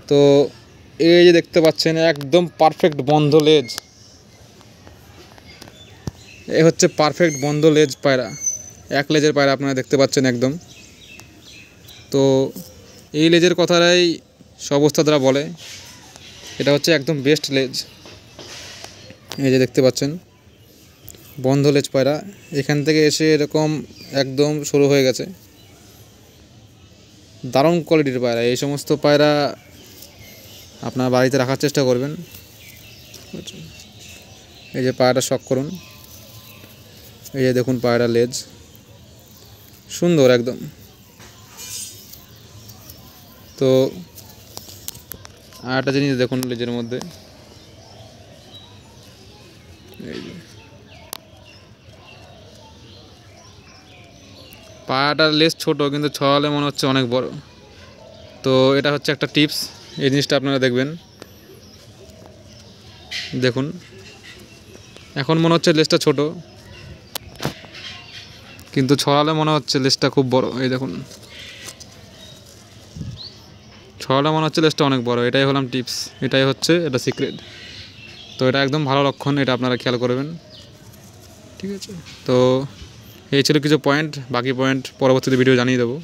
তো এই যে দেখতে পাচ্ছেন একদম পারফেক্ট বন্ধ লেজ, এ হচ্ছে পারফেক্ট বন্ধ লেজ পায়রা, এক লেজের পায়রা আপনারা দেখতে পাচ্ছেন একদম। তো এই লেজের কথাটাই সব ওস্তাদরা বলে, এটা হচ্ছে একদম বেস্ট লেজ। এই যে দেখতে পাচ্ছেন বন্ধ লেজ পায়রা, এখান থেকে এসে এরকম একদম শুরু হয়ে গেছে। দারুণ কোয়ালিটির পায়রা, এই সমস্ত পায়রা আপনার বাড়িতে রাখার চেষ্টা করবেন। এই যে পায়রাটা শখ করুন, এই যে দেখুন পায়রা লেজ সুন্দর একদম। তো আর একটা জিনিস দেখুন লেজের মধ্যে, এই যে পায়রাটার লেজ ছোট কিন্তু ছড়ালে মনে হচ্ছে অনেক বড়। তো এটা হচ্ছে একটা টিপস, এই জিনিসটা আপনারা দেখবেন। দেখুন এখন মনে হচ্ছে লেজটা ছোট, কিন্তু ছড়ালে মনে হচ্ছে লেজটা খুব বড়। এই দেখুন ছড়ালে মনে হচ্ছে লেজটা অনেক বড়, এটাই হলাম টিপস, এটাই হচ্ছে এটা সিক্রেট। তো এটা একদম ভালো লক্ষণ, এটা আপনারা খেয়াল করবেন, ঠিক আছে। তো এই ছিল কিছু পয়েন্ট, বাকি পয়েন্ট পরবর্তীতে ভিডিও জানিয়ে দেবো।